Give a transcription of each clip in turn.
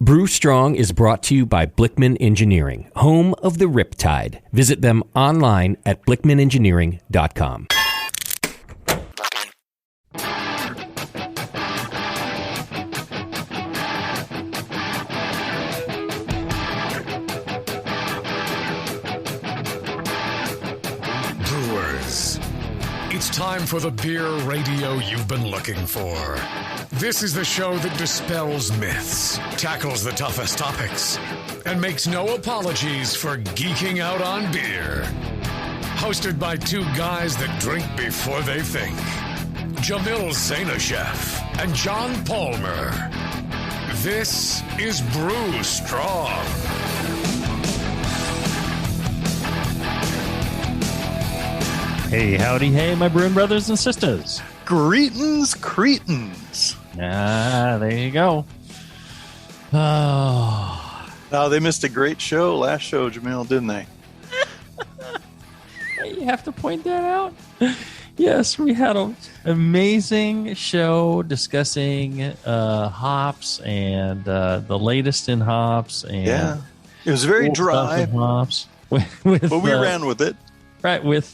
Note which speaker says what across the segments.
Speaker 1: Brew Strong is brought to you by Blickman Engineering, home of the Riptide. Visit them online at blickmanengineering.com.
Speaker 2: Brewers, it's time for the beer radio you've been looking for. This is the show that dispels myths, tackles the toughest topics, and makes no apologies for geeking out on beer. Hosted by two guys that drink before they think, Jamil Zainasheff and John Palmer. This is Brew Strong.
Speaker 3: Hey, howdy, hey, my brewing brothers and sisters.
Speaker 4: Greetings, Cretans.
Speaker 3: There you go. Oh.
Speaker 4: Now, they missed a great show last show, Jamil, didn't they?
Speaker 3: You have to point that out. Yes, we had an amazing show discussing hops and the latest in hops. And
Speaker 4: yeah, it was very
Speaker 3: cool
Speaker 4: dry.
Speaker 3: Hops.
Speaker 4: But we ran with it.
Speaker 3: Right, with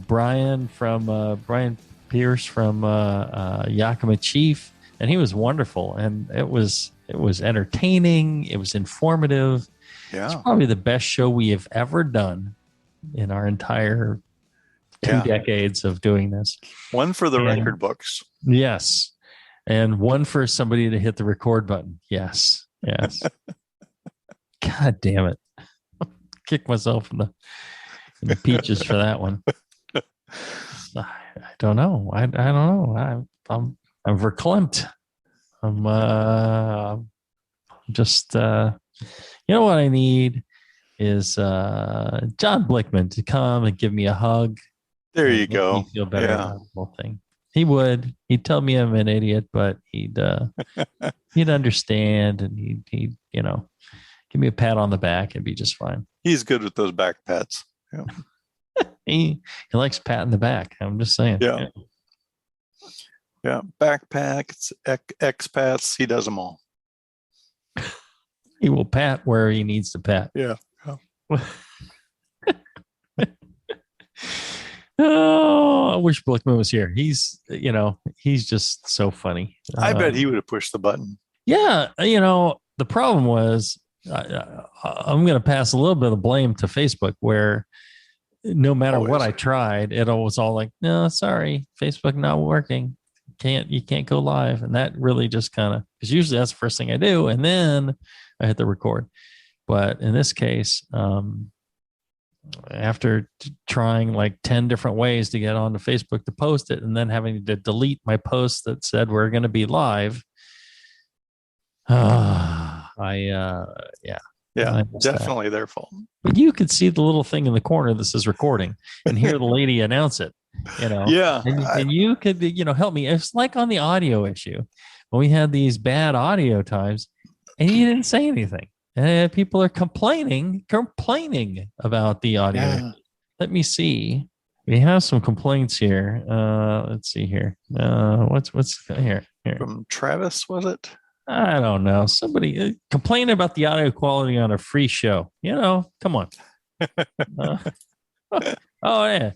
Speaker 3: Brian Pierce from Yakima Chief, and he was wonderful, and it was entertaining. It was informative.
Speaker 4: Yeah,
Speaker 3: it's probably the best show we have ever done in our entire 2 decades of doing this.
Speaker 4: One for the record books.
Speaker 3: Yes, and one for somebody to hit the record button. Yes. God damn it! Kick myself in the peaches for that one. I don't know. I don't know. I'm verklempt. I'm just you know what I need is John Blickman to come and give me a hug.
Speaker 4: There you go.
Speaker 3: Make me feel better about the whole thing. He would. He'd tell me I'm an idiot, but he'd understand, and he'd give me a pat on the back and be just fine.
Speaker 4: He's good with those back pats. Yeah.
Speaker 3: He likes patting the back. I'm just saying.
Speaker 4: Yeah. Backpacks, expats. He does them all.
Speaker 3: He will pat where he needs to pat.
Speaker 4: Yeah.
Speaker 3: Oh, I wish Blickman was here. He's just so funny.
Speaker 4: I bet he would have pushed the button.
Speaker 3: Yeah. The problem was, I'm going to pass a little bit of blame to Facebook, where no matter what I tried, it was all like, no, sorry, Facebook not working. You can't go live. And that really just because usually that's the first thing I do. And then I hit the record. But in this case, after trying like 10 different ways to get onto Facebook to post it, and then having to delete my post that said we're going to be live.
Speaker 4: Definitely their fault.
Speaker 3: But you could see the little thing in the corner that says recording and hear the lady announce it,
Speaker 4: Yeah.
Speaker 3: And you could, help me. It's like on the audio issue when we had these bad audio times and you didn't say anything. And people are complaining about the audio. Yeah. Let me see. We have some complaints here. Let's see here. What's here?
Speaker 4: From Travis, was it?
Speaker 3: I don't know. Somebody complaining about the audio quality on a free show. Come on. Oh, yeah.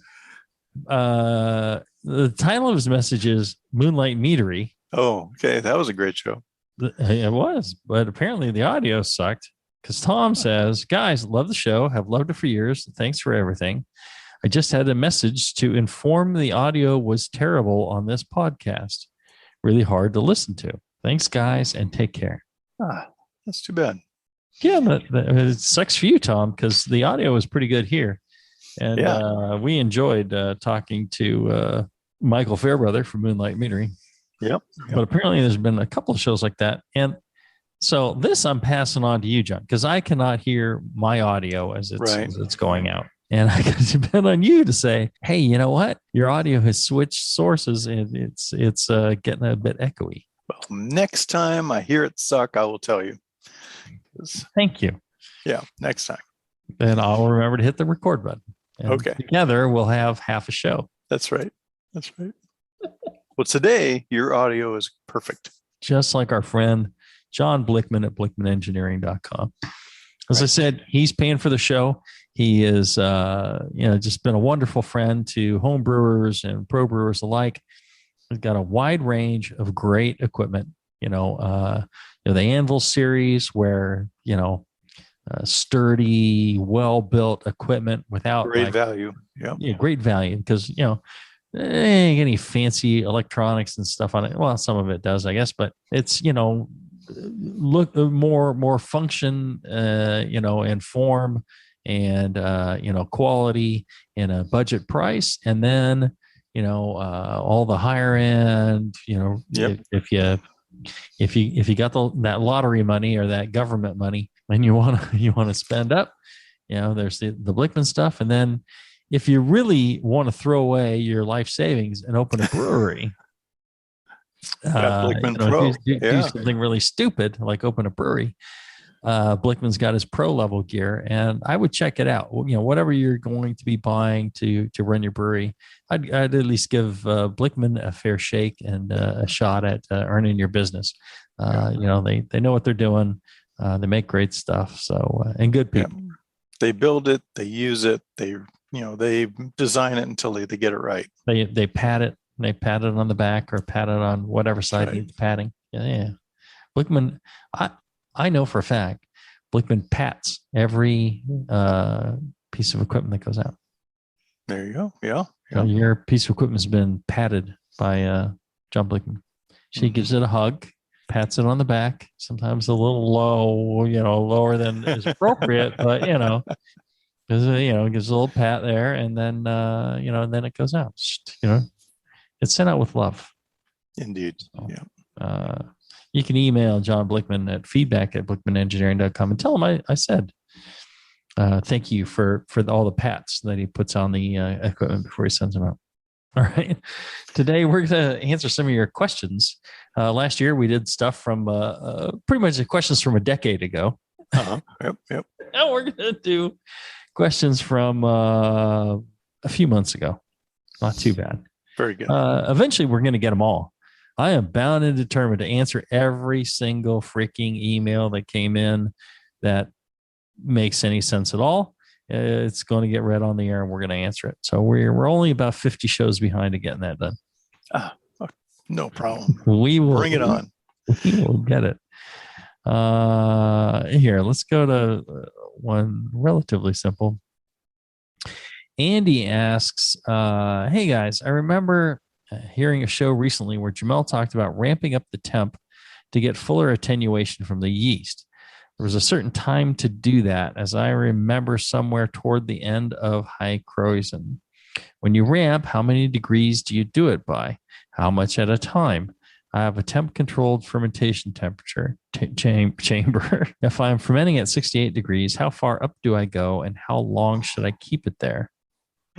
Speaker 3: The title of his message is Moonlight Meadery.
Speaker 4: Oh, okay. That was a great show.
Speaker 3: It was, but apparently the audio sucked because Tom says, guys, love the show. Have loved it for years. Thanks for everything. I just had a message to inform the audio was terrible on this podcast. Really hard to listen to. Thanks, guys, and take care.
Speaker 4: That's too bad.
Speaker 3: Yeah, but it sucks for you, Tom, because the audio was pretty good here. And we enjoyed talking to Michael Fairbrother from Moonlight Meadery.
Speaker 4: Yep.
Speaker 3: But apparently there's been a couple of shows like that. And so this I'm passing on to you, John, because I cannot hear my audio as it's going out. And I depend on you to say, hey, you know what? Your audio has switched sources and it's getting a bit echoey.
Speaker 4: Well, next time I hear it suck, I will tell you.
Speaker 3: Thank you.
Speaker 4: Yeah, next time.
Speaker 3: And I'll remember to hit the record button. And
Speaker 4: okay.
Speaker 3: Together we'll have half a show.
Speaker 4: That's right. Well, today your audio is perfect.
Speaker 3: just like our friend John Blickman at blickmanengineering.com. As I said, he's paying for the show. He is, just been a wonderful friend to home brewers and pro brewers alike. He's got a wide range of great equipment. The Anvil series, where sturdy, well-built equipment without
Speaker 4: great value.
Speaker 3: Yeah, great value, because ain't any fancy electronics and stuff on it. Well, some of it does, I guess, but it's look more function, and form, and quality in a budget price, and then all the higher end.
Speaker 4: Yep.
Speaker 3: If you got that lottery money or that government money, and you want to spend up, there's the Blickman stuff, and then if you really want to throw away your life savings and open a brewery, do something really stupid like open a brewery, Blickman's got his pro level gear, and I would check it out. Whatever you're going to be buying to run your brewery, I'd at least give Blickman a fair shake and a shot at earning your business. They know what they're doing. They make great stuff. So and good people.
Speaker 4: Yeah. They build it, they use it, they design it until they get it right.
Speaker 3: They pat it. They pat it on the back or pat it on whatever side needs padding. Yeah. Blickman, I know for a fact, Blickman pats every piece of equipment that goes out.
Speaker 4: There you go. Yeah.
Speaker 3: So your piece of equipment has been patted by John Blickman. She gives it a hug, pats it on the back, sometimes a little low, lower than is appropriate, but gives a little pat there, and then and then it goes out. It's sent out with love.
Speaker 4: Indeed.
Speaker 3: So, you can email John Blickman at feedback@blickmanengineering.com and tell him I said thank you for all the pats that he puts on the equipment before he sends them out. All right. Today we're going to answer some of your questions. Last year we did stuff from pretty much the questions from a decade ago.
Speaker 4: Yep.
Speaker 3: Now we're going to do questions from a few months ago. Not too bad.
Speaker 4: Very good.
Speaker 3: Eventually we're going to get them all. I am bound and determined to answer every single freaking email that came in that makes any sense at all. It's going to get read on the air, and we're going to answer it. So we're only about 50 shows behind to getting that done.
Speaker 4: No problem.
Speaker 3: We will
Speaker 4: bring it on.
Speaker 3: We will get it. Here, let's go to one relatively simple. Andy asks, hey guys, I remember hearing a show recently where Jamel talked about ramping up the temp to get fuller attenuation from the yeast. There was a certain time to do that, as I remember somewhere toward the end of high Croisen. When you ramp, how many degrees do you do it by? How much at a time? I have a temp-controlled fermentation temperature chamber. If I'm fermenting at 68 degrees, how far up do I go, and how long should I keep it there?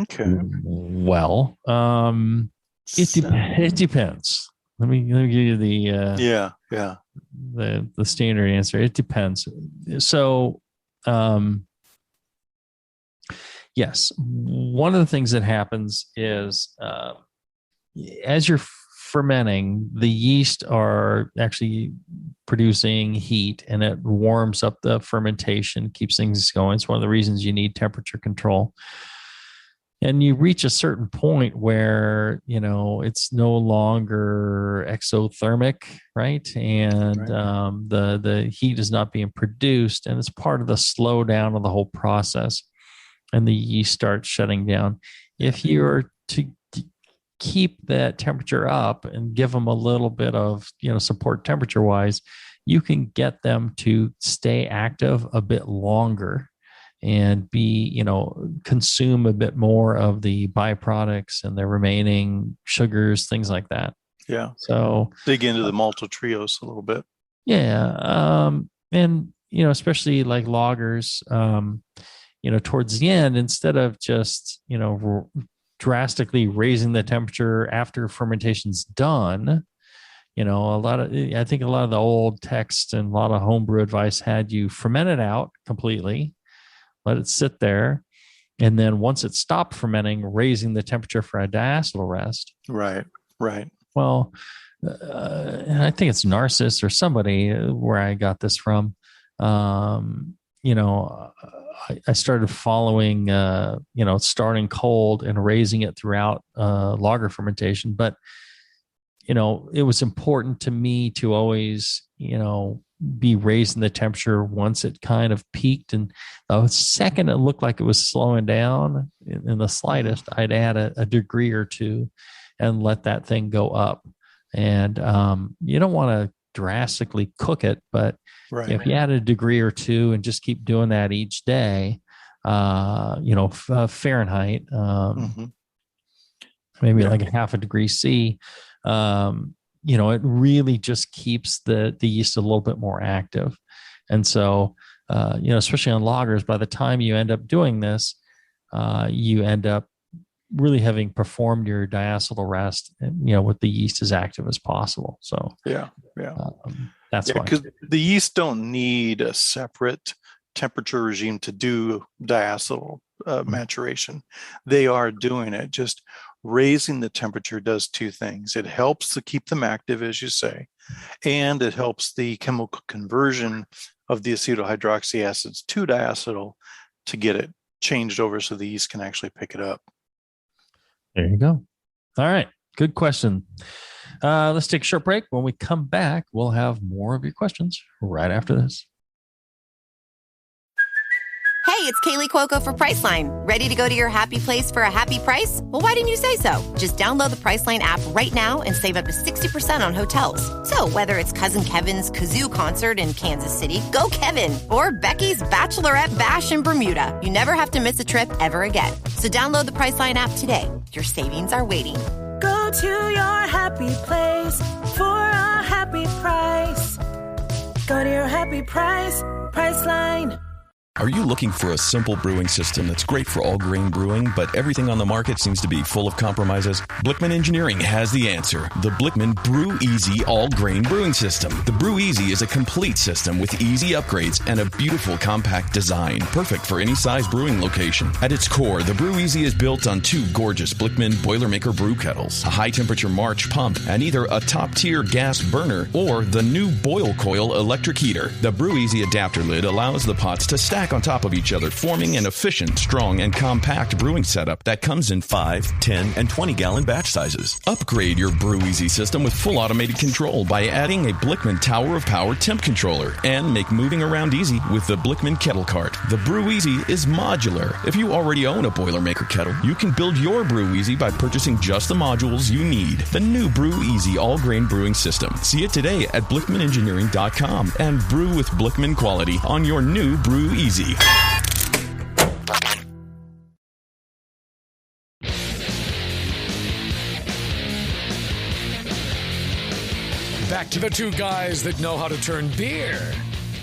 Speaker 4: Okay.
Speaker 3: Well, it depends. Let me give you the the standard answer. It depends. So, yes, one of the things that happens is as you're fermenting, the yeast are actually producing heat, and it warms up the fermentation, keeps things going. It's one of the reasons you need temperature control. And you reach a certain point where, it's no longer exothermic, right? And the heat is not being produced, and it's part of the slowdown of the whole process. And the yeast starts shutting down. If you're to keep that temperature up and give them a little bit of, support temperature-wise, you can get them to stay active a bit longer and consume a bit more of the byproducts and the remaining sugars, things like that.
Speaker 4: Yeah.
Speaker 3: So
Speaker 4: dig into the maltotriose a little bit.
Speaker 3: Yeah. And, especially like lagers, towards the end, instead of just, drastically raising the temperature after fermentation's done, I think a lot of the old texts and a lot of homebrew advice had you ferment it out completely, let it sit there, and then once it stopped fermenting, raising the temperature for a diacetyl rest.
Speaker 4: Right.
Speaker 3: Well, and I think it's Narcissus or somebody where I got this from. I started following, starting cold and raising it throughout lager fermentation. But, it was important to me to always, be raising the temperature once it kind of peaked. And the second it looked like it was slowing down in the slightest, I'd add a degree or two and let that thing go up. And you don't want to drastically cook it, but if you add a degree or two and just keep doing that each day, Fahrenheit, maybe like a half a degree C, it really just keeps the yeast a little bit more active. And so, especially on lagers, by the time you end up doing this, you end up really having performed your diacetyl rest, with the yeast as active as possible. So that's why.
Speaker 4: Because the yeast don't need a separate temperature regime to do diacetyl maturation. They are doing it. Just raising the temperature does two things. It helps to keep them active, as you say, and it helps the chemical conversion of the acetohydroxy acids to diacetyl to get it changed over so the yeast can actually pick it up.
Speaker 3: There you go. All right. Good question. Let's take a short break. When we come back, we'll have more of your questions right after this.
Speaker 5: Hey, it's Kaylee Cuoco for Priceline. Ready to go to your happy place for a happy price? Well, why didn't you say so? Just download the Priceline app right now and save up to 60% on hotels. So whether it's Cousin Kevin's Kazoo Concert in Kansas City, go Kevin, or Becky's Bachelorette Bash in Bermuda, you never have to miss a trip ever again. So download the Priceline app today. Your savings are waiting.
Speaker 6: Go to your happy place for a happy price. Go to your happy price, Priceline.
Speaker 7: Are you looking for a simple brewing system that's great for all grain brewing, but everything on the market seems to be full of compromises? Blickman Engineering has the answer. The Blickman Brew Easy All Grain Brewing System. The Brew Easy is a complete system with easy upgrades and a beautiful compact design, perfect for any size brewing location. At its core, the Brew Easy is built on two gorgeous Blickman Boilermaker brew kettles, a high-temperature March pump, and either a top-tier gas burner or the new Boil Coil electric heater. The Brew Easy adapter lid allows the pots to stack on top of each other, forming an efficient, strong, and compact brewing setup that comes in 5, 10, and 20-gallon batch sizes. Upgrade your Brew Easy system with full automated control by adding a Blickman Tower of Power temp controller, and make moving around easy with the Blickman Kettle Cart. The Brew Easy is modular. If you already own a Boilermaker kettle, you can build your Brew Easy by purchasing just the modules you need. The new Brew Easy all-grain brewing system. See it today at BlickmanEngineering.com and brew with Blickman quality on your new Brew Easy.
Speaker 2: Back to the two guys that know how to turn beer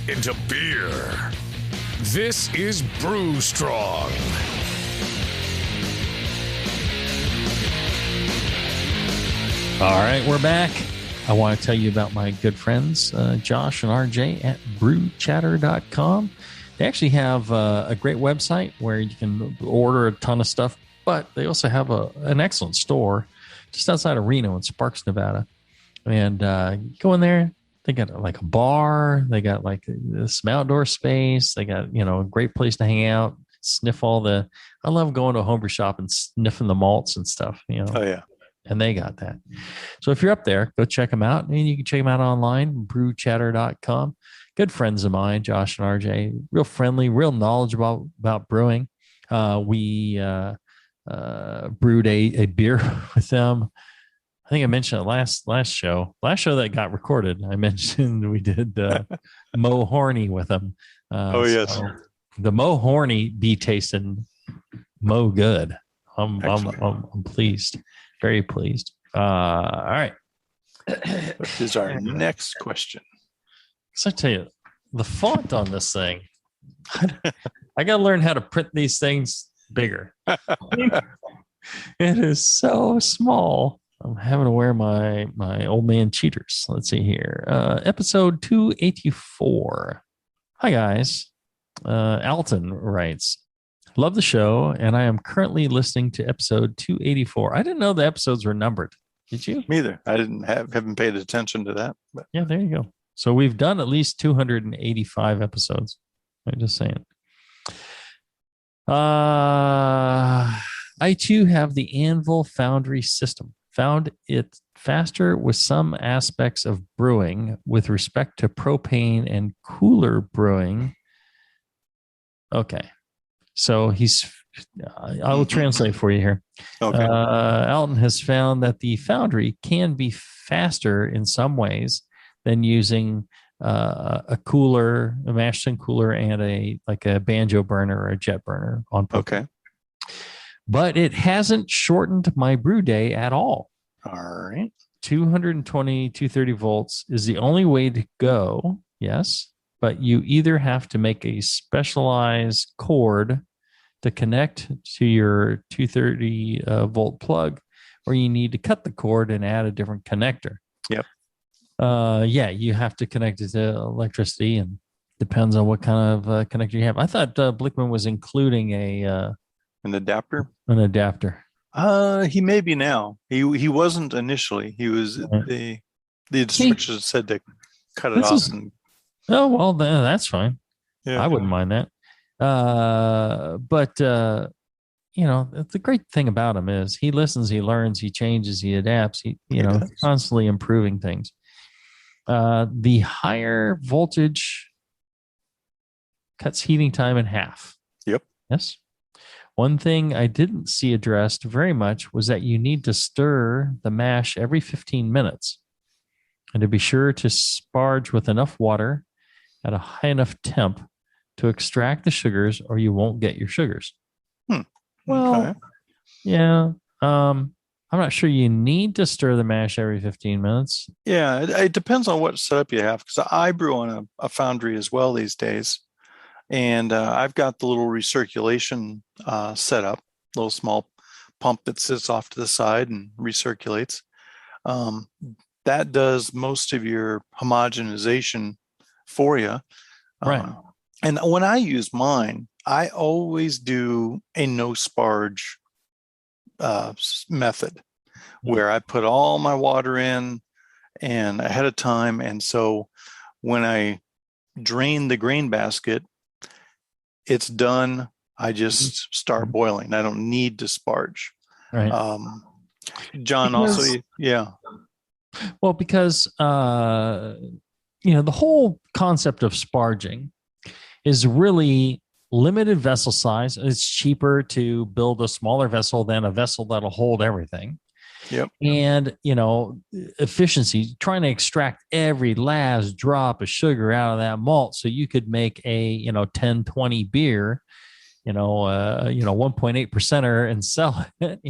Speaker 2: into beer. This is Brew Strong.
Speaker 3: All right, we're back. I want to tell you about my good friends, Josh and RJ at brewchatter.com. They actually have a great website where you can order a ton of stuff, but they also have an excellent store just outside of Reno in Sparks, Nevada. And go in there. They got like a bar. They got like some outdoor space. They got, a great place to hang out, sniff I love going to a homebrew shop and sniffing the malts and stuff,
Speaker 4: Oh, yeah.
Speaker 3: And they got that. So if you're up there, go check them out. And you can check them out online, brewchatter.com. Good friends of mine, Josh and RJ, real friendly, real knowledgeable about brewing. We brewed a beer with them. I think I mentioned it last show that got recorded. I mentioned we did Mo Horny with them.
Speaker 4: Oh, yes.
Speaker 3: So the Mo Horny be tasting Mo good. I'm pleased. Very pleased. All right.
Speaker 4: What is our next question?
Speaker 3: So I tell you, the font on this thing, I got to learn how to print these things bigger. It is so small. I'm having to wear my old man cheaters. Let's see here. Episode 284. Hi, guys. Alton writes, love the show, and I am currently listening to episode 284. I didn't know the episodes were numbered. Did you?
Speaker 4: Me either. I haven't paid attention to that. But
Speaker 3: Yeah, there you go. So we've done at least 285 episodes. I'm just saying. I too have the Anvil Foundry system. Found it faster with some aspects of brewing with respect to propane and cooler brewing. Okay. So I will translate for you here.
Speaker 4: okay.
Speaker 3: Alton has found that the Foundry can be faster in some ways than using a cooler, a mash tun cooler, and a banjo burner or a jet burner on propane.
Speaker 4: Okay.
Speaker 3: But it hasn't shortened my brew day at all.
Speaker 4: All right.
Speaker 3: 220, 230 volts is the only way to go. Yes. But you either have to make a specialized cord to connect to your 230 volt plug, or you need to cut the cord and add a different connector.
Speaker 4: Yep.
Speaker 3: Yeah, you have to connect it to electricity, and depends on what kind of connector you have. I thought Blickman was including
Speaker 4: an adapter.
Speaker 3: An adapter.
Speaker 4: He may be now. He wasn't initially. He was the instructions said to cut it off.
Speaker 3: Oh well, that's fine.
Speaker 4: Yeah.
Speaker 3: I wouldn't mind that. But the great thing about him is he listens, he learns, he changes, he adapts. He constantly improving things. The higher voltage cuts heating time in half.
Speaker 4: Yep.
Speaker 3: Yes. One thing I didn't see addressed very much was that you need to stir the mash every 15 minutes, and to be sure to sparge with enough water at a high enough temp to extract the sugars, or you won't get your sugars. Well,
Speaker 4: okay.
Speaker 3: Yeah. I'm not sure you need to stir the mash every 15 minutes.
Speaker 4: Yeah, it depends on what setup you have, because I brew on a foundry as well these days. And I've got the little recirculation setup, little small pump that sits off to the side and recirculates. That does most of your homogenization for you.
Speaker 3: Right.
Speaker 4: And when I use mine, I always do a no sparge method where I put all my water in and ahead of time. And so when I drain the grain basket, it's done. I just start boiling. I don't need to sparge.
Speaker 3: Right.
Speaker 4: John also, yeah.
Speaker 3: Well, because, the whole concept of sparging is really limited vessel size. It's cheaper to build a smaller vessel than a vessel that'll hold everything.
Speaker 4: Yep.
Speaker 3: And, efficiency, trying to extract every last drop of sugar out of that malt so you could make a, 10, 20 beer, 1.8% and sell it,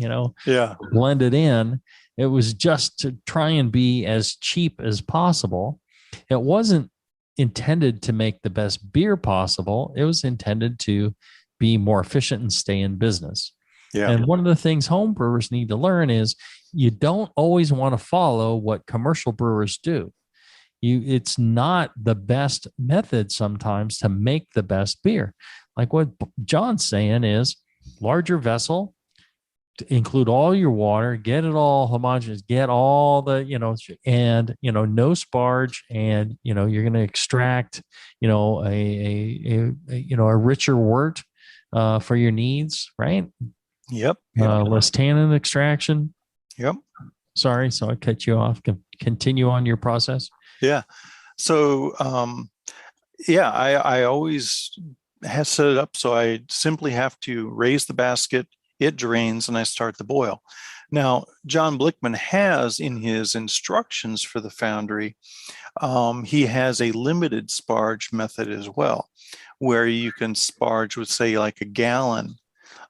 Speaker 4: yeah,
Speaker 3: blend it in. It was just to try and be as cheap as possible. It wasn't intended to make the best beer possible. It was intended to be more efficient and stay in business.
Speaker 4: Yeah.
Speaker 3: And one of the things home brewers need to learn is you don't always want to follow what commercial brewers do. It's not the best method sometimes to make the best beer. Like what John's saying is larger vessel, to include all your water, get it all homogeneous, get all the, and, no sparge, and, you're going to extract, a richer wort for your needs, right?
Speaker 4: Yep.
Speaker 3: Less tannin extraction.
Speaker 4: Yep.
Speaker 3: Sorry, so I cut you off. Continue on your process.
Speaker 4: Yeah. So, I always have set it up so I simply have to raise the basket, it drains, and I start the boil. Now, John Blickman has in his instructions for the foundry, he has a limited sparge method as well, where you can sparge with, say, like a gallon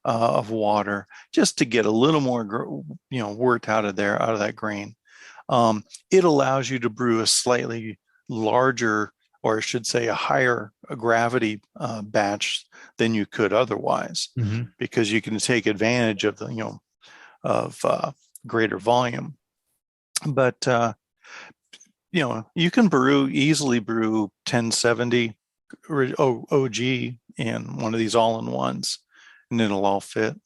Speaker 4: of water, just to get a little more, wort out of that grain. It allows you to brew a slightly larger, or I should say a higher gravity batch than you could otherwise, because you can take advantage of the, greater volume. But, you can easily brew 1070 OG in one of these all-in-ones, and it'll all fit.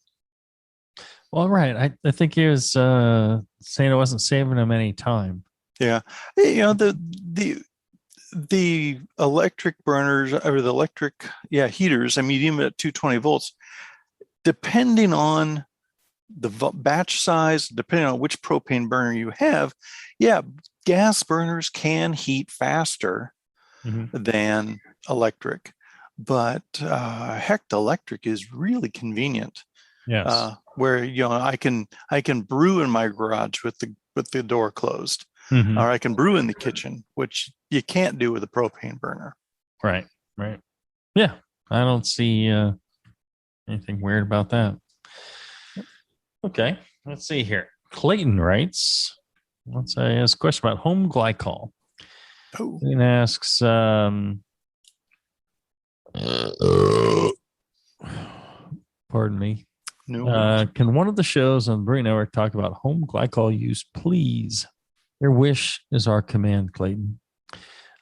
Speaker 3: Well, right. I think he was saying it wasn't saving him any time.
Speaker 4: Yeah. The electric burners or the electric heaters, I mean, even at 220 volts, depending on the batch size, depending on which propane burner you have, gas burners can heat faster than electric, but heck, electric is really convenient.
Speaker 3: Yes.
Speaker 4: Where I can brew in my garage with the door closed, or I can brew in the kitchen, which you can't do with a propane burner.
Speaker 3: Right. Yeah, I don't see anything weird about that. Okay, let's see here. Clayton writes, let's ask a question about home glycol.
Speaker 4: Oh.
Speaker 3: Clayton asks, pardon me.
Speaker 4: No.
Speaker 3: Can one of the shows on the Brew Network talk about home glycol use, please? Your wish is our command, Clayton.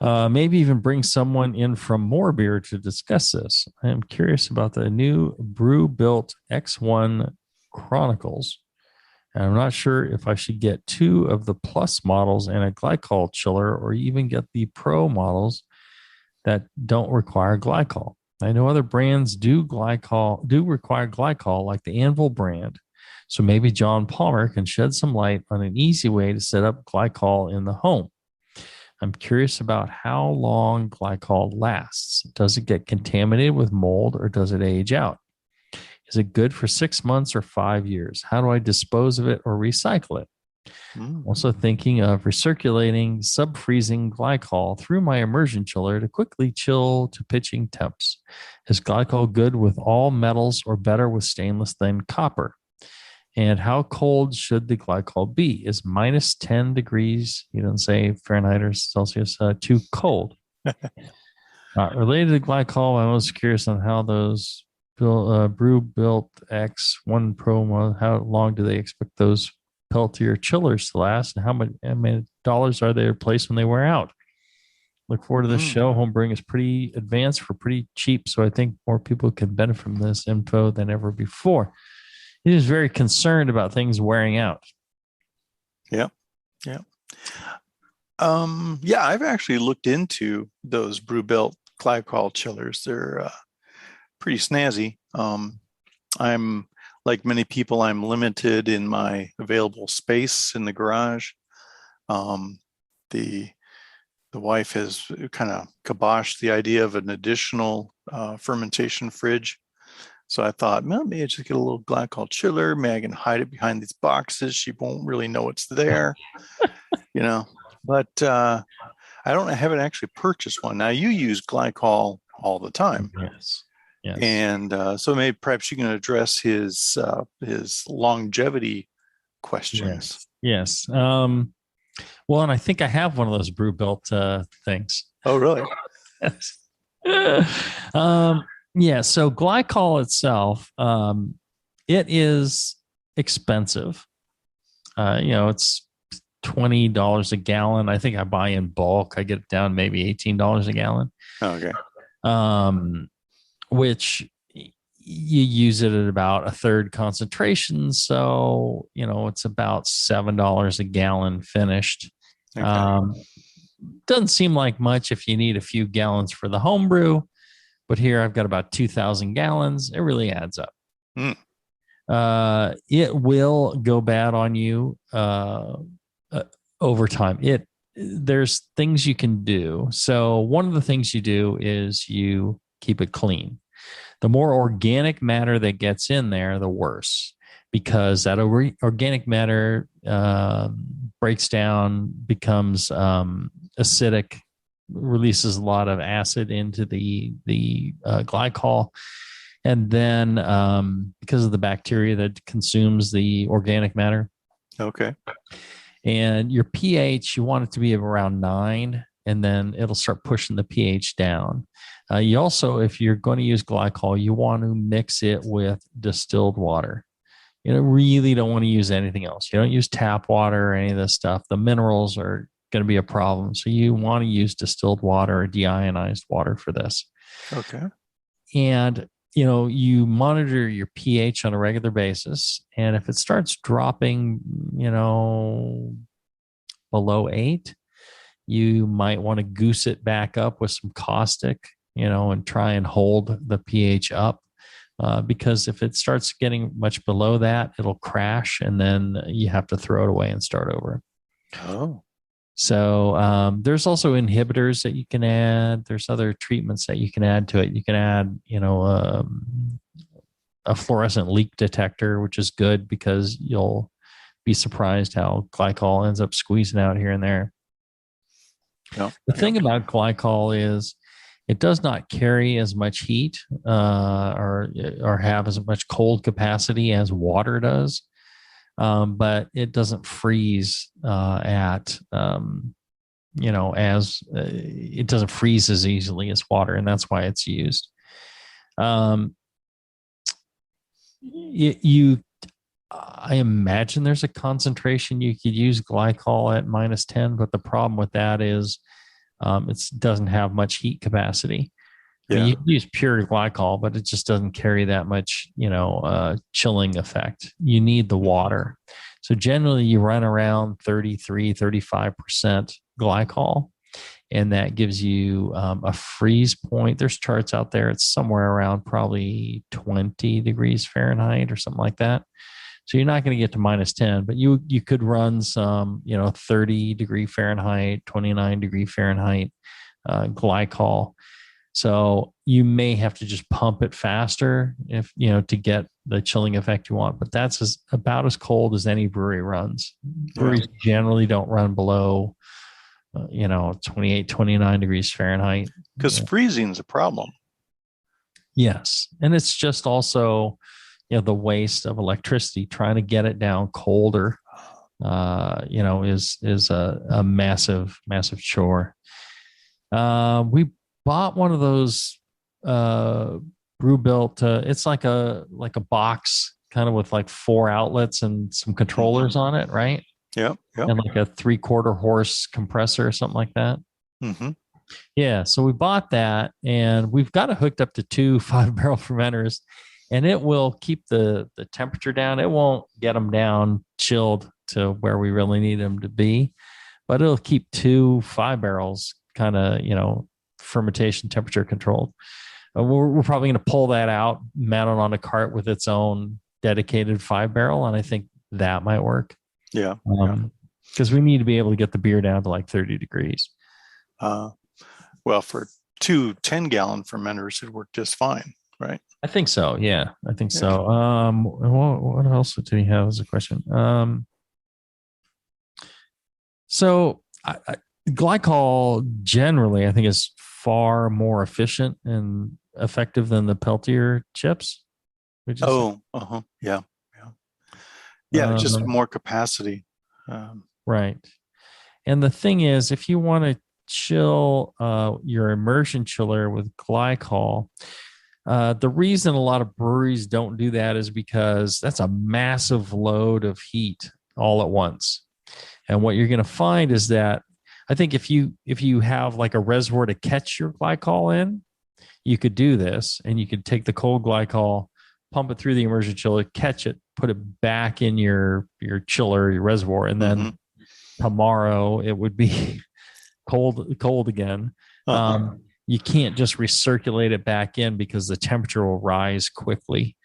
Speaker 3: Maybe even bring someone in from More Beer to discuss this. I am curious about the new Brew built X1 Chronicles. And I'm not sure if I should get 2 of the Plus models and a glycol chiller, or even get the Pro models that don't require glycol. I know other brands do require glycol, like the Anvil brand. So maybe John Palmer can shed some light on an easy way to set up glycol in the home. I'm curious about how long glycol lasts. Does it get contaminated with mold, or does it age out? Is it good for 6 months or 5 years? How do I dispose of it or recycle it? Also thinking of recirculating sub-freezing glycol through my immersion chiller to quickly chill to pitching temps. Is glycol good with all metals or better with stainless than copper? And how cold should the glycol be? Is minus 10 degrees, you don't say Fahrenheit or Celsius, too cold? Related to glycol, I'm most curious on how those Brew built X1 Pro, how long do they expect those Peltier chillers to last, and how many dollars are they replaced when they wear out? Look forward to this show. Homebrewing is pretty advanced for pretty cheap, so I think more people can benefit from this info than ever before. He is very concerned about things wearing out.
Speaker 4: Yeah. I've actually looked into those Brew built glycol chillers. They're pretty snazzy. I'm like many people, I'm limited in my available space in the garage. The wife has kind of kiboshed the idea of an additional fermentation fridge. So I thought, well, maybe I just get a little glycol chiller. Maybe I can hide it behind these boxes. She won't really know it's there, But I haven't actually purchased one. Now, you use glycol all the time.
Speaker 3: Yes.
Speaker 4: And so maybe perhaps you can address his longevity questions.
Speaker 3: Yes. Well, and I think I have one of those Brew built things.
Speaker 4: Oh, really?
Speaker 3: Yes. So glycol itself, it is expensive. It's $20 a gallon. I think I buy in bulk. I get it down maybe $18 a gallon.
Speaker 4: Okay.
Speaker 3: Which you use it at about a third concentration. So, it's about $7 a gallon finished. Okay. Doesn't seem like much if you need a few gallons for the home brew, but here I've got about 2,000 gallons. It really adds up. It will go bad on you over time. There's things you can do. So one of the things you do is you keep it clean. The more organic matter that gets in there, the worse, because that organic matter breaks down, becomes acidic, releases a lot of acid into the glycol. And then because of the bacteria that consumes the organic matter.
Speaker 4: Okay.
Speaker 3: And your pH, you want it to be around 9, and then it'll start pushing the pH down. You also, if you're going to use glycol, you want to mix it with distilled water. You really don't want to use anything else. You don't use tap water or any of this stuff. The minerals are going to be a problem. So you want to use distilled water or deionized water for this.
Speaker 4: Okay.
Speaker 3: And you monitor your pH on a regular basis. And if it starts dropping, below 8, you might want to goose it back up with some caustic, and try and hold the pH up. Because if it starts getting much below that, it'll crash, and then you have to throw it away and start over.
Speaker 4: Oh.
Speaker 3: So there's also inhibitors that you can add. There's other treatments that you can add to it. You can add, a fluorescent leak detector, which is good because you'll be surprised how glycol ends up squeezing out here and there.
Speaker 4: Yeah.
Speaker 3: The thing about glycol is it does not carry as much heat or have as much cold capacity as water does. But it doesn't freeze it doesn't freeze as easily as water, and that's why it's used. I imagine there's a concentration you could use glycol at -10, but the problem with that is it doesn't have much heat capacity. I mean, you can use pure glycol, but it just doesn't carry that much, chilling effect. You need the water. So generally you run around 33-35% glycol, and that gives you a freeze point. There's charts out there. It's somewhere around probably 20 degrees Fahrenheit or something like that. So you're not going to get to -10, but you could run some, 30 degree Fahrenheit, 29 degree Fahrenheit glycol. So you may have to just pump it faster to get the chilling effect you want. But that's about as cold as any brewery runs. Breweries generally don't run below, 28, 29 degrees Fahrenheit.
Speaker 4: Because freezing is a problem.
Speaker 3: Yes. And it's just also, the waste of electricity. Trying to get it down colder, is a massive, massive chore. We bought one of those Brew built. It's like a box, kind of with like 4 outlets and some controllers on it, right?
Speaker 4: Yeah.
Speaker 3: And like a 3/4 horse compressor or something like that.
Speaker 4: Mm-hmm.
Speaker 3: Yeah. So we bought that, and we've got it hooked up to 2 5-barrel fermenters, and it will keep the temperature down. It won't get them down chilled to where we really need them to be, but it'll keep 2 5-barrels kind of, fermentation temperature controlled. We're probably going to pull that out, mount it on a cart with its own dedicated 5-barrel, and I think that might work.
Speaker 4: Yeah.
Speaker 3: Because we need to be able to get the beer down to like 30 degrees.
Speaker 4: Well, for 2 10-gallon fermenters, it worked just fine, right?
Speaker 3: I think so. Yeah, I think so. What else did he have as a question? So glycol generally, I think, is far more efficient and effective than the Peltier chips.
Speaker 4: Yeah. Just more capacity.
Speaker 3: Right. And the thing is, if you want to chill your immersion chiller with glycol, the reason a lot of breweries don't do that is because that's a massive load of heat all at once. And what you're going to find is that I think if you have like a reservoir to catch your glycol in, you could do this, and you could take the cold glycol, pump it through the immersion chiller, catch it, put it back in your chiller, your reservoir, and then tomorrow it would be cold again. You can't just recirculate it back in because the temperature will rise quickly,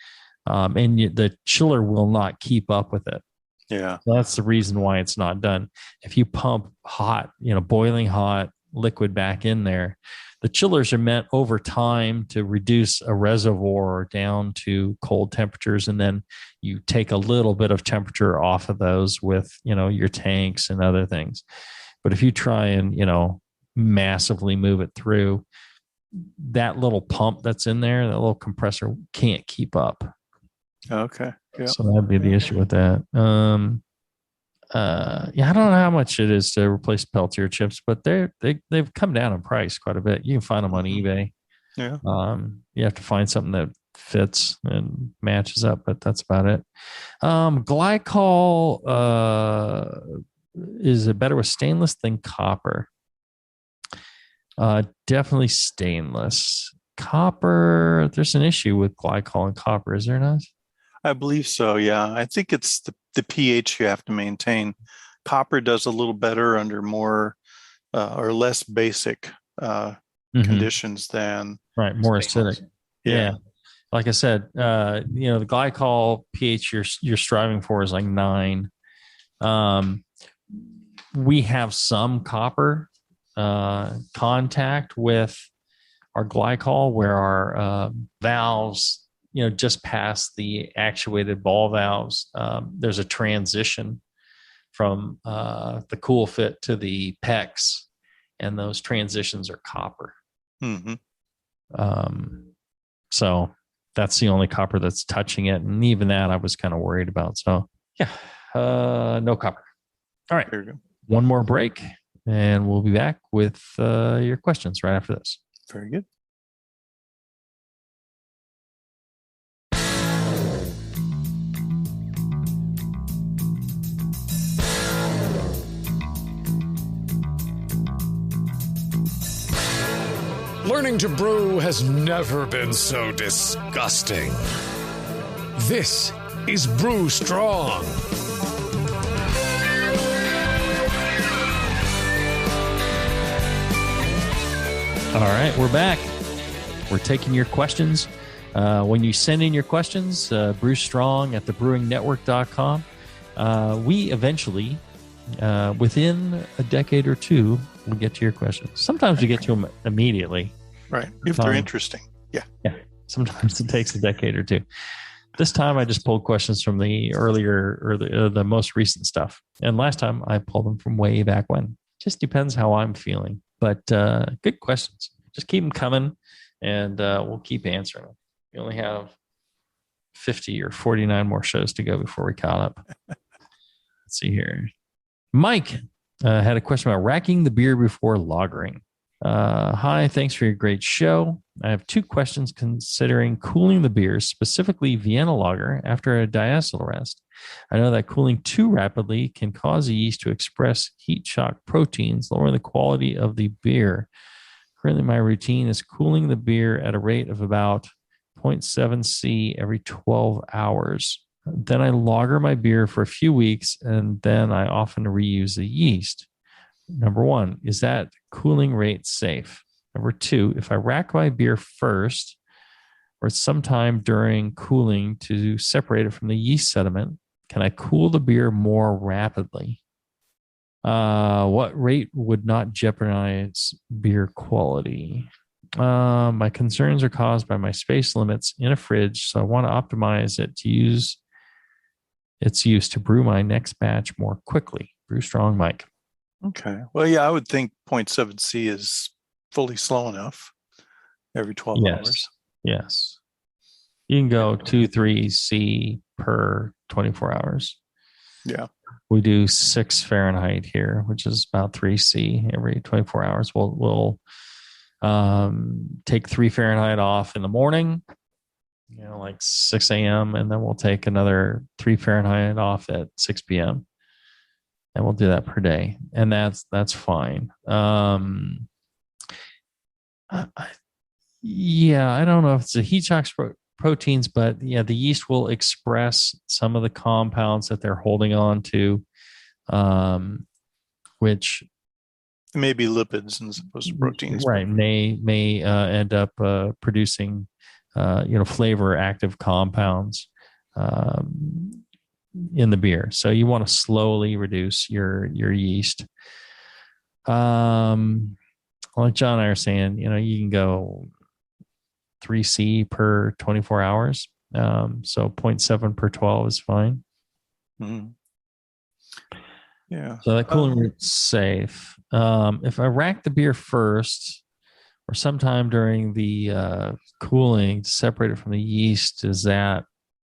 Speaker 3: and the chiller will not keep up with it.
Speaker 4: Yeah.
Speaker 3: So that's the reason why it's not done. If you pump hot, boiling hot liquid back in there, the chillers are meant over time to reduce a reservoir down to cold temperatures, and then you take a little bit of temperature off of those with, your tanks and other things. But if you try and, massively move it through, that little pump that's in there, that little compressor can't keep up.
Speaker 4: Okay. Yeah.
Speaker 3: So that'd be the issue with that. I don't know how much it is to replace Peltier chips, but they've come down in price quite a bit. You can find them on eBay.
Speaker 4: Yeah.
Speaker 3: You have to find something that fits and matches up, but that's about it. Glycol is it better with stainless than copper? Definitely stainless. copper, there's an issue with glycol and copper, is there not?
Speaker 4: I believe so. Yeah. I think it's the pH you have to maintain. Copper does a little better under more or less basic conditions than
Speaker 3: right. More acidic. Yeah. Like I said, the glycol pH you're striving for is like 9. We have some copper contact with our glycol where our valves, just past the actuated ball valves, there's a transition from the cool fit to the PEX, and those transitions are copper.
Speaker 4: Mm-hmm.
Speaker 3: So that's the only copper that's touching it. And even that I was kind of worried about. So yeah, no copper. All right.
Speaker 4: There you go.
Speaker 3: One more break and we'll be back with your questions right after this.
Speaker 4: Very good.
Speaker 2: Learning to brew has never been so disgusting. This is Brew Strong.
Speaker 3: All right, we're back. We're taking your questions. When you send in your questions, Brew Strong at thebrewingnetwork.com, we eventually, within a decade or two, will get to your questions. Sometimes we get to them immediately.
Speaker 4: Right. If they're interesting. Yeah.
Speaker 3: Yeah. Sometimes it takes a decade or two. This time I just pulled questions from the earlier or the most recent stuff. And last time I pulled them from way back when. Just depends how I'm feeling. But good questions. Just keep them coming and we'll keep answering them. We only have 50 or 49 more shows to go before we caught up. Let's see here. Mike had a question about racking the beer before lagering. Hi, thanks for your great show. I have 2 questions considering cooling the beer, specifically Vienna lager, after a diacetyl rest. I know that cooling too rapidly can cause the yeast to express heat shock proteins, lowering the quality of the beer. Currently, my routine is cooling the beer at a rate of about 0.7 C every 12 hours. Then I lager my beer for a few weeks, and then I often reuse the yeast. Number 1, is that cooling rate safe? Number 2, if I rack my beer first or sometime during cooling to separate it from the yeast sediment, can I cool the beer more rapidly? What rate would not jeopardize beer quality? My concerns are caused by my space limits in a fridge, so I want to optimize it to use its use to brew my next batch more quickly. Brew Strong, Mike.
Speaker 4: Okay. Well, yeah, I would think 0.7 C is fully slow enough every 12 hours.
Speaker 3: Yes. You can go 2-3 C per 24 hours.
Speaker 4: Yeah.
Speaker 3: We do 6 Fahrenheit here, which is about 3 C every 24 hours. We'll take 3 Fahrenheit off in the morning, like 6 a.m., and then we'll take another 3 Fahrenheit off at 6 p.m. And we'll do that per day, and that's fine. I don't know if it's a heat shock proteins, but yeah, the yeast will express some of the compounds that they're holding on to, which
Speaker 4: may be lipids as opposed to proteins,
Speaker 3: right? May end up producing, flavor active compounds in the beer. So you want to slowly reduce your yeast. Like John and I are saying, you can go 3 C per 24 hours. So 0.7 per 12 is fine.
Speaker 4: Mm-hmm. Yeah.
Speaker 3: So that cooling rate's safe. If I rack the beer first or sometime during the cooling to separate it from the yeast, does that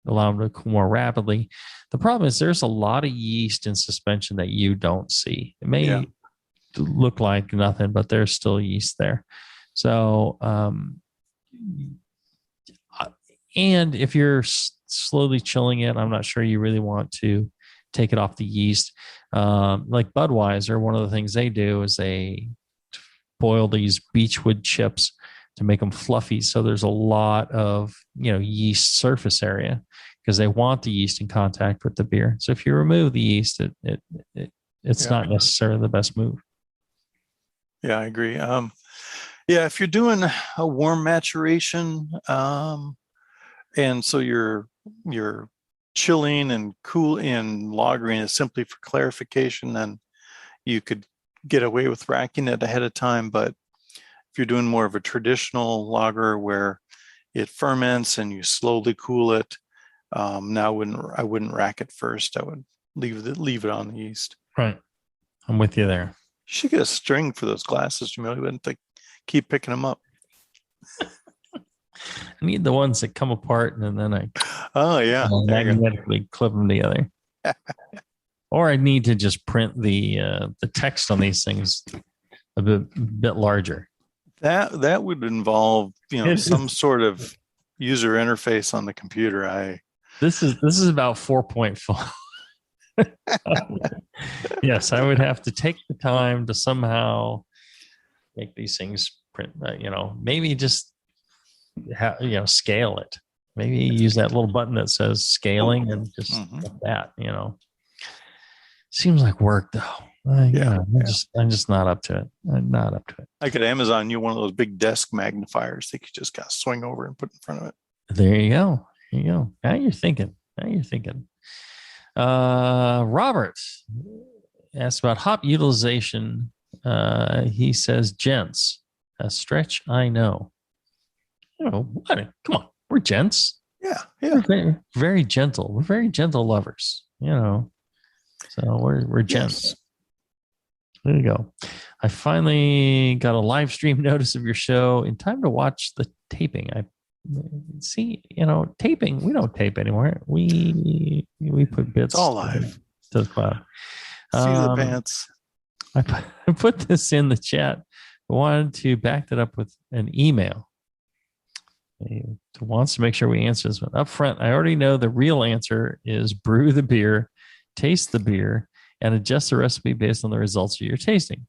Speaker 3: allow them to cool more rapidly? The problem is there's a lot of yeast in suspension that you don't see. It may look like nothing, but there's still yeast there. So, and if you're slowly chilling it, I'm not sure you really want to take it off the yeast. Like Budweiser, one of the things they do is they boil these beechwood chips to make them fluffy. So there's a lot of, yeast surface area because they want the yeast in contact with the beer. So if you remove the yeast, it's not necessarily the best move.
Speaker 4: Yeah, I agree. If you're doing a warm maturation, and so you're chilling and cool in lagering is simply for clarification, then you could get away with racking it ahead of time. But if you're doing more of a traditional lager where it ferments and you slowly cool it, now I wouldn't rack it first. I would leave it on the yeast.
Speaker 3: Right. I'm with you there.
Speaker 4: You should get a string for those glasses, Jamil. Wouldn't they keep picking them up?
Speaker 3: I need the ones that come apart and then I magnetically clip them together. Or I need to just print the text on these things a bit larger.
Speaker 4: That would involve some sort of user interface on the computer.
Speaker 3: This is about 4.5. Yes, I would have to take the time to somehow make these things print. Maybe just scale it. Maybe use that little button that says scaling and just that. Seems like work though. I'm just not up to it. I'm not up to it.
Speaker 4: I could Amazon you one of those big desk magnifiers that you just got to swing over and put in front of it.
Speaker 3: There you go. Now you're thinking. Robert asked about hop utilization. He says, gents, a stretch I know. What? Come on. We're gents.
Speaker 4: Yeah.
Speaker 3: We're very, very gentle. We're very gentle lovers, So we're gents. Yes. There you go. I finally got a live stream notice of your show in time to watch the taping. I see, taping. We don't tape anymore. We put bits.
Speaker 4: It's all live
Speaker 3: to the cloud.
Speaker 4: See the pants.
Speaker 3: I put this in the chat. I wanted to back that up with an email. He wants to make sure we answer this one up front. I already know the real answer is brew the beer, taste the beer, and adjust the recipe based on the results of your tasting.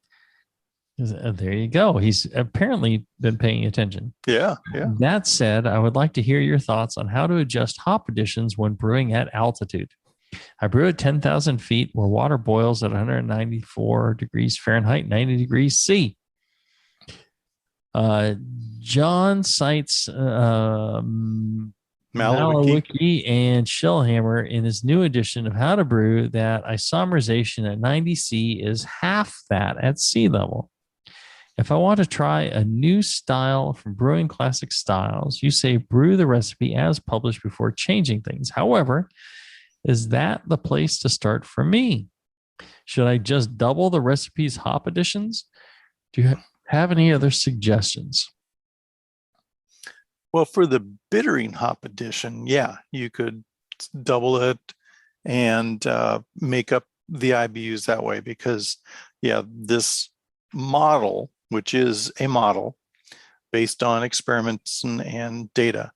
Speaker 3: There you go. He's apparently been paying attention.
Speaker 4: Yeah.
Speaker 3: That said, I would like to hear your thoughts on how to adjust hop additions when brewing at altitude. I brew at 10,000 feet where water boils at 194 degrees Fahrenheit, 90 degrees C. John cites Malawiki and Shellhammer in his new edition of How to Brew that isomerization at 90 C is half that at sea level. If I want to try a new style from Brewing Classic Styles, you say brew the recipe as published before changing things. However, is that the place to start for me? Should I just double the recipe's hop additions? Do you have any other suggestions?
Speaker 4: Well, for the bittering hop addition, you could double it and make up the IBUs that way because, this model, which is a model based on experiments and data,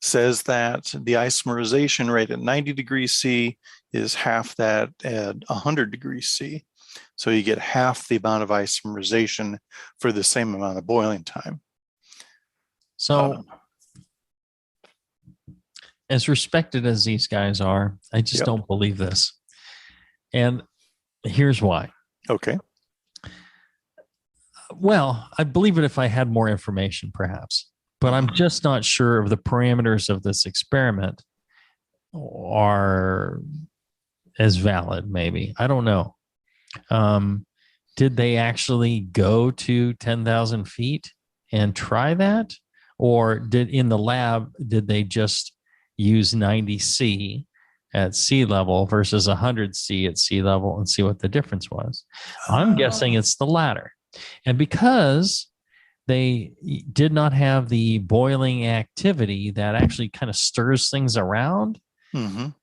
Speaker 4: says that the isomerization rate at 90 degrees C is half that at 100 degrees C. So you get half the amount of isomerization for the same amount of boiling time.
Speaker 3: So as respected as these guys are, I just don't believe this. And here's why.
Speaker 4: Okay.
Speaker 3: Well, I believe it if I had more information, perhaps. But I'm just not sure of the parameters of this experiment are as valid, maybe. I don't know. Did they actually go to 10,000 feet and try that? Or in the lab, did they just use 90 C at sea level versus 100 C at sea level and see what the difference was? I'm guessing it's the latter. And because they did not have the boiling activity that actually kind of stirs things around,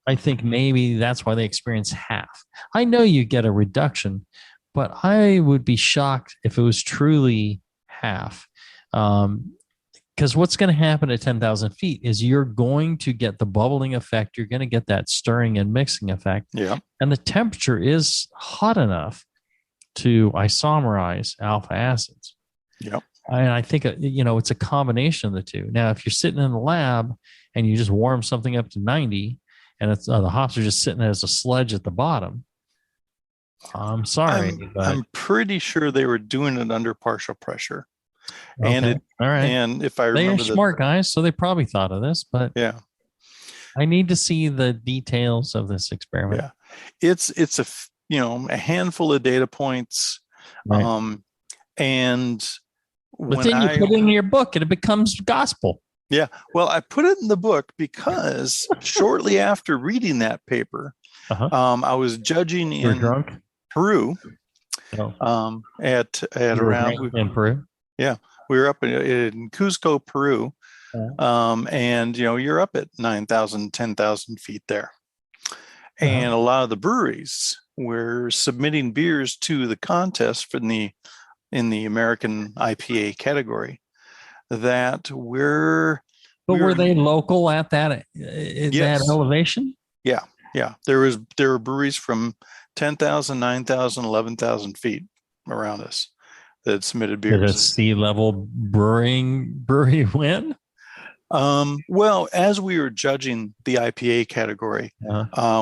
Speaker 3: I think maybe that's why they experience half. I know you get a reduction, but I would be shocked if it was truly half. Because what's going to happen at 10,000 feet is you're going to get the bubbling effect. You're going to get that stirring and mixing effect.
Speaker 4: Yeah.
Speaker 3: And the temperature is hot enough to isomerize alpha acids.
Speaker 4: Yep.
Speaker 3: And I think, it's a combination of the two. Now, if you're sitting in the lab and you just warm something up to 90 and it's the hops are just sitting as a sludge at the bottom, I'm sorry.
Speaker 4: I'm pretty sure they were doing it under partial pressure.
Speaker 3: Okay. All right.
Speaker 4: And if I remember,
Speaker 3: they are smart guys, so they probably thought of this, but
Speaker 4: yeah,
Speaker 3: I need to see the details of this experiment.
Speaker 4: Yeah, it's a handful of data points,
Speaker 3: Right.
Speaker 4: and
Speaker 3: but then you put it in your book and it becomes gospel.
Speaker 4: Yeah, well, I put it in the book because shortly after reading that paper, I was judging in Peru.
Speaker 3: Oh.
Speaker 4: At around
Speaker 3: in Peru.
Speaker 4: Yeah, we were up in Cusco, Peru. And you're up at 9,000, 10,000 feet there. And a lot of the breweries were submitting beers to the contest in the American IPA category that
Speaker 3: were they local at that that elevation?
Speaker 4: Yeah. There were breweries from 10,000, 9,000, 11,000 feet around us that submitted beers.
Speaker 3: Did a sea level brewery win?
Speaker 4: Well, as we were judging the IPA category,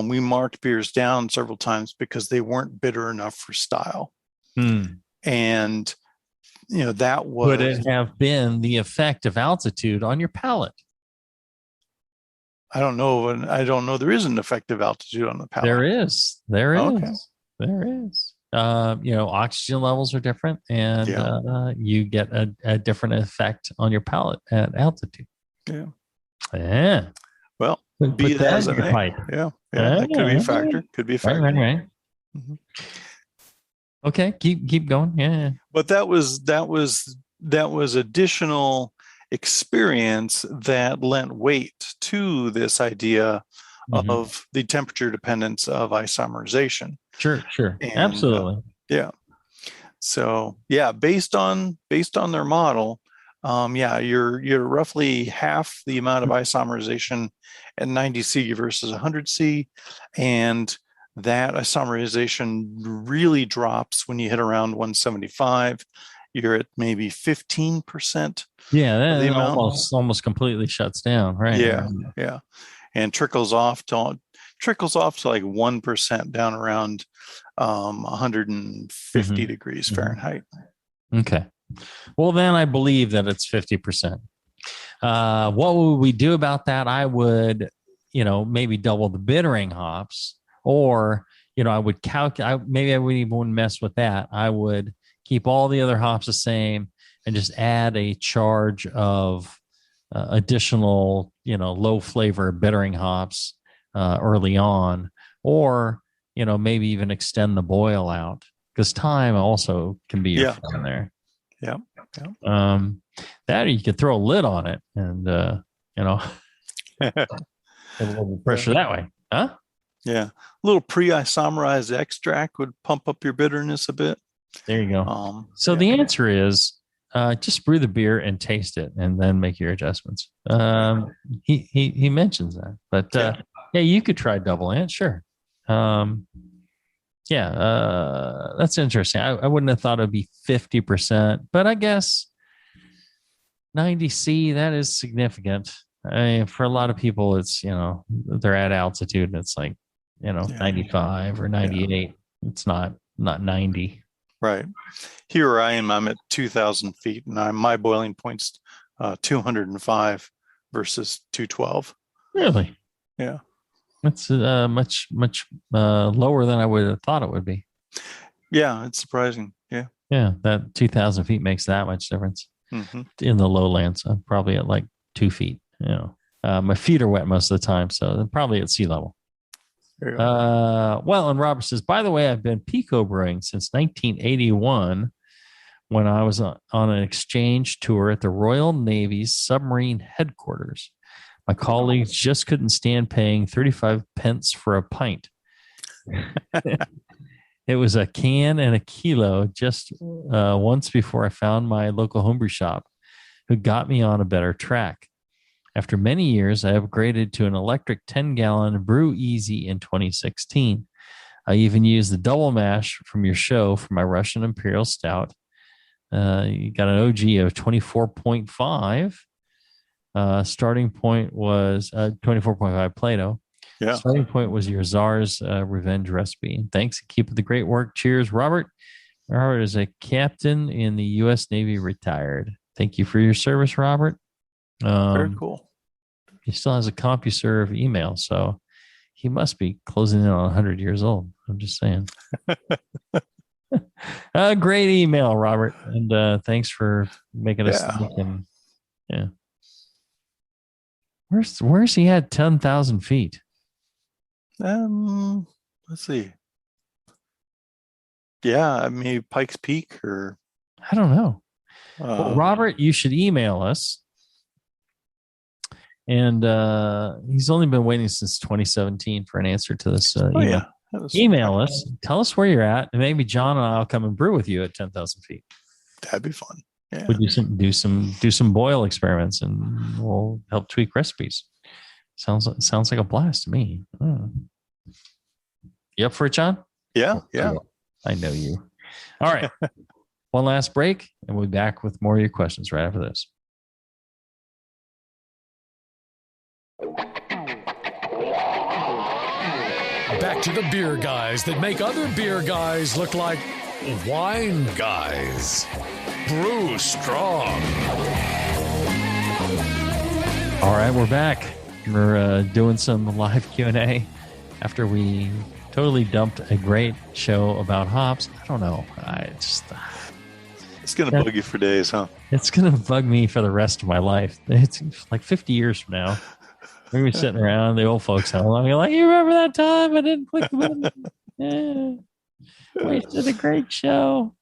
Speaker 4: we marked beers down several times because they weren't bitter enough for style. And that was.
Speaker 3: Would it have been the effect of altitude on your palate?
Speaker 4: I don't know. I don't know. There is an effective altitude on the palate.
Speaker 3: There is. Oxygen levels are different, and you get a different effect on your palate at altitude. Yeah. Well,
Speaker 4: be it as it may. Yeah. That could be a factor. Could be a factor.
Speaker 3: Right. Mm-hmm. Okay. Keep going. Yeah.
Speaker 4: But that was additional experience that lent weight to this idea of the temperature dependence of isomerization.
Speaker 3: Sure. And, absolutely.
Speaker 4: So based on their model, you're roughly half the amount of isomerization at 90C versus 100C, and that isomerization really drops when you hit around 175. You're at maybe 15%.
Speaker 3: Yeah, that almost completely shuts down, right?
Speaker 4: Yeah, and trickles off to like 1% down around 150 degrees Fahrenheit.
Speaker 3: Okay. Well, then I believe that it's 50%. What would we do about that? I would, maybe double the bittering hops, or, I would calculate, maybe I wouldn't even mess with that. I would keep all the other hops the same and just add a charge of additional, low flavor bittering hops early on, or, maybe even extend the boil out, because time also can be your friend there.
Speaker 4: Yeah.
Speaker 3: That, or you could throw a lid on it and, a little pressure that way. Huh?
Speaker 4: Yeah. A little pre-isomerized extract would pump up your bitterness a bit.
Speaker 3: There you go. The answer is just brew the beer and taste it and then make your adjustments. He mentions that, but you could try double ant. Sure. That's interesting. I wouldn't have thought it'd be 50%, but I guess 90C, that is significant. I mean, for a lot of people, it's, they're at altitude and it's like, 95 or 98. It's not 90.
Speaker 4: Right. Here I am, I'm at 2,000 feet and my boiling point's 205 versus 212.
Speaker 3: Really?
Speaker 4: Yeah.
Speaker 3: That's much lower than I would have thought it would be.
Speaker 4: Yeah, it's surprising. Yeah.
Speaker 3: Yeah, that 2,000 feet makes that much difference in the lowlands. I'm probably at like 2 feet. My feet are wet most of the time, so I'm probably at sea level. And Robert says, by the way, I've been Pico brewing since 1981 when I was on an exchange tour at the Royal Navy's submarine headquarters. My colleagues just couldn't stand paying 35 pence for a pint. It was a can and a kilo just once before I found my local homebrew shop, who got me on a better track. After many years, I upgraded to an electric 10-gallon Brew Easy in 2016. I even used the double mash from your show for my Russian Imperial Stout. You got an OG of 24.5. Starting point was 24.5 Plato.
Speaker 4: Yeah.
Speaker 3: Starting point was your Czar's revenge recipe. Thanks. Keep up the great work. Cheers, Robert. Robert is a captain in the U.S. Navy, retired. Thank you for your service, Robert.
Speaker 4: Very cool.
Speaker 3: He still has a CompuServe email, so he must be closing in on 100 years old. I'm just saying. Great email, Robert, and thanks for making us think. And yeah, where's he at 10,000 feet?
Speaker 4: Let's see. Yeah, maybe Pikes Peak, or
Speaker 3: I don't know. Well, Robert, you should email us. And he's only been waiting since 2017 for an answer to this email. Email us. Tell us where you're at, and maybe John and I'll come and brew with you at 10,000 feet.
Speaker 4: That'd be fun. Yeah.
Speaker 3: We'll do some boil experiments, and we'll help tweak recipes. Sounds like a blast to me. You up for it, John?
Speaker 4: Yeah.
Speaker 3: I know you. All right. One last break, and we'll be back with more of your questions right after this.
Speaker 2: Back to the beer guys that make other beer guys look like wine guys. Brew strong.
Speaker 3: All right, we're back. We're doing some live Q&A after we totally dumped a great show about hops. I don't know.
Speaker 4: It's going to bug you for days, huh?
Speaker 3: It's going to bug me for the rest of my life. It's like 50 years from now. We're going to be sitting around the old folks home. I'm like, you remember that time I didn't click the button? Yeah. Wasted a great show.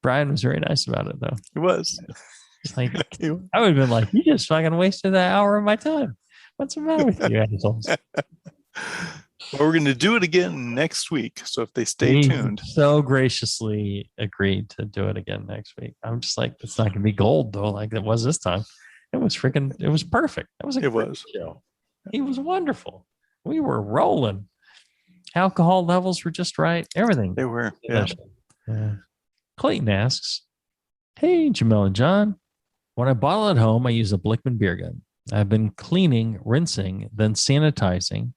Speaker 3: Brian was very nice about it, though.
Speaker 4: He was.
Speaker 3: It's like, I would have been like, you just fucking wasted that hour of my time. What's the matter with you assholes?
Speaker 4: Well, we're going to do it again next week. So if they stay tuned.
Speaker 3: So graciously agreed to do it again next week. I'm just like, it's not going to be gold, though, like it was this time. It was perfect. That was a great show. He was wonderful. We were rolling. Alcohol levels were just right. Everything.
Speaker 4: They were. Yeah.
Speaker 3: Clayton asks, hey, Jamel and John. When I bottle at home, I use a Blickman beer gun. I've been cleaning, rinsing, then sanitizing,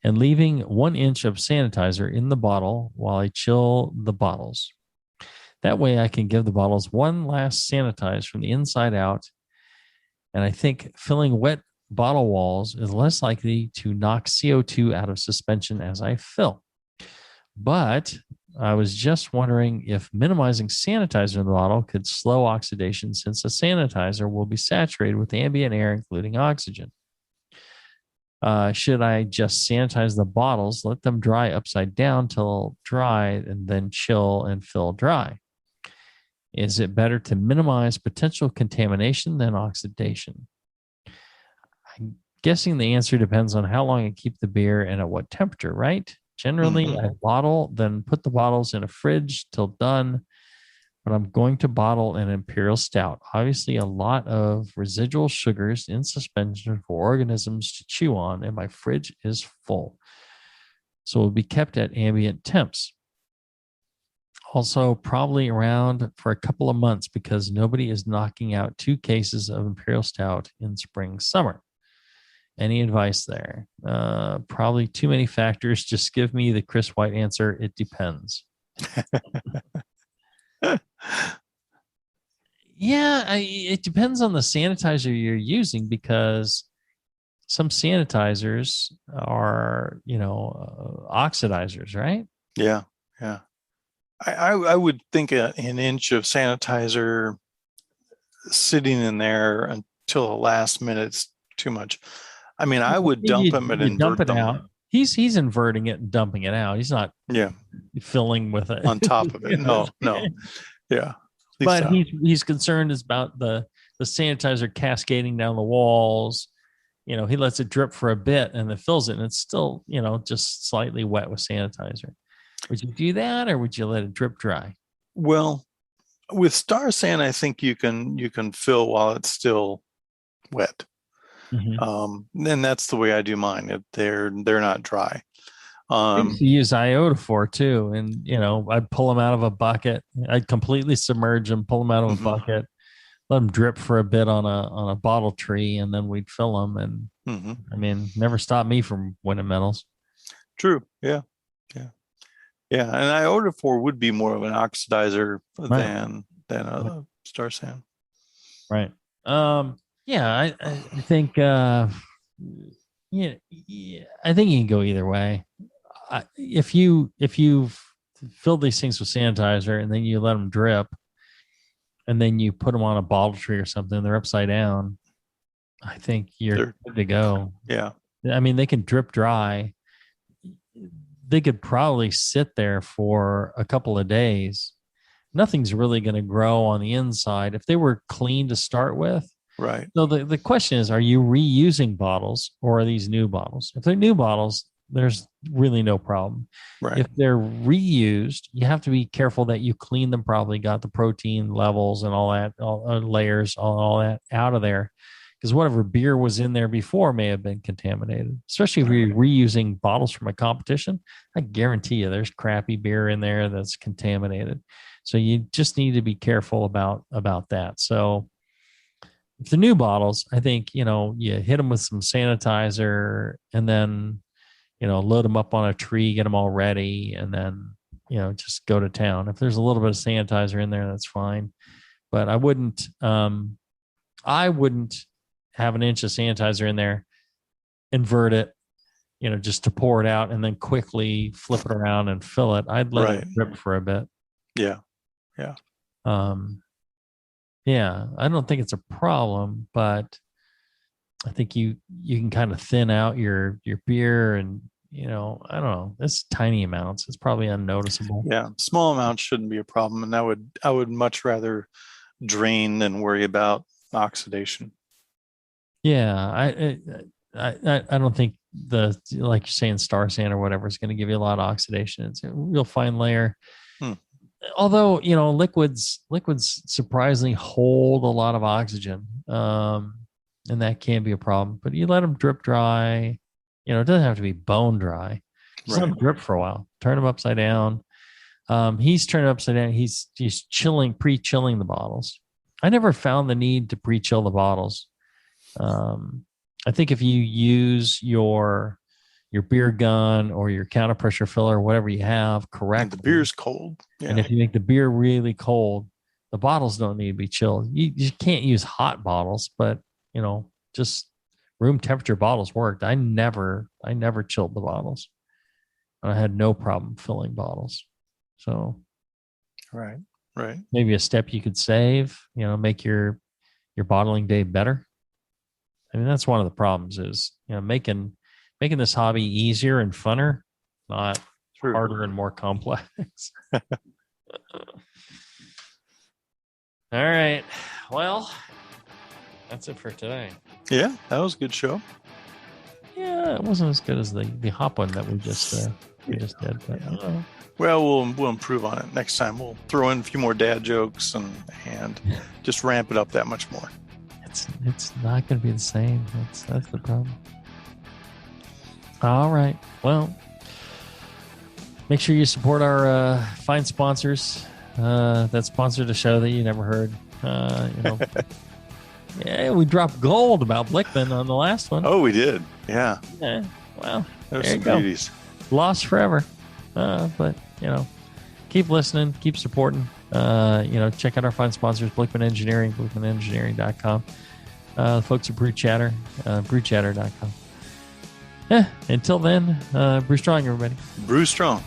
Speaker 3: and leaving 1 inch of sanitizer in the bottle while I chill the bottles. That way I can give the bottles one last sanitize from the inside out. And I think filling wet bottle walls is less likely to knock CO2 out of suspension as I fill. But I was just wondering if minimizing sanitizer in the bottle could slow oxidation, since a sanitizer will be saturated with ambient air, including oxygen. Should I just sanitize the bottles, let them dry upside down till dry, and then chill and fill dry? Is it better to minimize potential contamination than oxidation? I'm guessing the answer depends on how long I keep the beer and at what temperature, right? Generally, I bottle, then put the bottles in a fridge till done, but I'm going to bottle an Imperial Stout. Obviously, a lot of residual sugars in suspension for organisms to chew on, and my fridge is full. So it will be kept at ambient temps. Also, probably around for a couple of months, because nobody is knocking out 2 cases of Imperial Stout in spring, summer. Any advice there? Probably too many factors. Just give me the Chris White answer. It depends. It depends on the sanitizer you're using, because some sanitizers are, oxidizers, right?
Speaker 4: Yeah. I would think an inch of sanitizer sitting in there until the last minute's too much. I mean, I would dump them and invert them
Speaker 3: out. He's inverting it and dumping it out. He's not filling with it
Speaker 4: on top of it. No. Yeah.
Speaker 3: But he's concerned about the sanitizer cascading down the walls. He lets it drip for a bit and then fills it, and it's still, just slightly wet with sanitizer. Would you do that, or would you let it drip dry?
Speaker 4: Well, with Star San, I think you can fill while it's still wet. Mm-hmm. And that's the way I do mine. They're not dry.
Speaker 3: I used to use iodophor too, and I'd pull them out of a bucket. I'd completely submerge them, pull them out of a bucket, let them drip for a bit on a bottle tree, and then we'd fill them. And I mean, never stopped me from winning medals.
Speaker 4: True. Yeah. And iodophor would be more of an oxidizer than a star sand.
Speaker 3: Right. I think I think you can go either way. If you've filled these things with sanitizer and then you let them drip, and then you put them on a bottle tree or something, they're upside down, I think you're good to go.
Speaker 4: Yeah.
Speaker 3: I mean, they can drip dry. They could probably sit there for a couple of days. Nothing's really going to grow on the inside if they were clean to start with.
Speaker 4: Right.
Speaker 3: So the question is, are you reusing bottles or are these new bottles? If they're new bottles, there's really no problem.
Speaker 4: Right.
Speaker 3: If they're reused, you have to be careful that you clean them properly, got the protein levels and all that, layers, all that out of there. Because whatever beer was in there before may have been contaminated, especially if you're reusing bottles from a competition. I guarantee you there's crappy beer in there that's contaminated. So you just need to be careful about that. So if the new bottles, I think, you hit them with some sanitizer and then, load them up on a tree, get them all ready, and then, just go to town. If there's a little bit of sanitizer in there, that's fine. But I wouldn't have an inch of sanitizer in there, invert it, just to pour it out and then quickly flip it around and fill it. I'd let it drip for a bit.
Speaker 4: Yeah.
Speaker 3: I don't think it's a problem, but I think you can kind of thin out your beer and, I don't know, it's tiny amounts. It's probably unnoticeable.
Speaker 4: Yeah. Small amounts shouldn't be a problem. And I would much rather drain than worry about oxidation.
Speaker 3: Yeah. I don't think like you're saying, star sand or whatever is going to give you a lot of oxidation. It's a real fine layer. Although, liquids surprisingly hold a lot of oxygen. And that can be a problem, but you let them drip dry. It doesn't have to be bone dry. Just let them drip for a while. Turn them upside down. He's turned it upside down. He's pre-chilling the bottles. I never found the need to pre-chill the bottles. I think if you use your beer gun or your counter pressure filler, whatever you have, correctly.
Speaker 4: The beer's cold. Yeah.
Speaker 3: And if you make the beer really cold, the bottles don't need to be chilled. You can't use hot bottles, but just room temperature bottles worked. I never chilled the bottles. And I had no problem filling bottles. So
Speaker 4: right.
Speaker 3: Maybe a step you could save, make your bottling day better. I mean, that's one of the problems is, making this hobby easier and funner, not harder and more complex. All right. Well, that's it for today.
Speaker 4: Yeah, that was a good show.
Speaker 3: Yeah, it wasn't as good as the hop one that we just did. But,
Speaker 4: Well, we'll improve on it next time. We'll throw in a few more dad jokes and just ramp it up that much more.
Speaker 3: It's not going to be the same. That's the problem. All right. Well, make sure you support our fine sponsors that sponsored a show that you never heard. Yeah, we dropped gold about Blickman on the last one.
Speaker 4: Oh, we did. Yeah.
Speaker 3: Well,
Speaker 4: there's
Speaker 3: there
Speaker 4: some
Speaker 3: you go.
Speaker 4: beauties.
Speaker 3: Lost forever. But, keep listening, keep supporting. Check out our fine sponsors, Blickman Engineering, BlickmanEngineering.com. The folks at Brew Chatter, brewchatter.com. Until then, brew strong, everybody.
Speaker 4: Brew strong.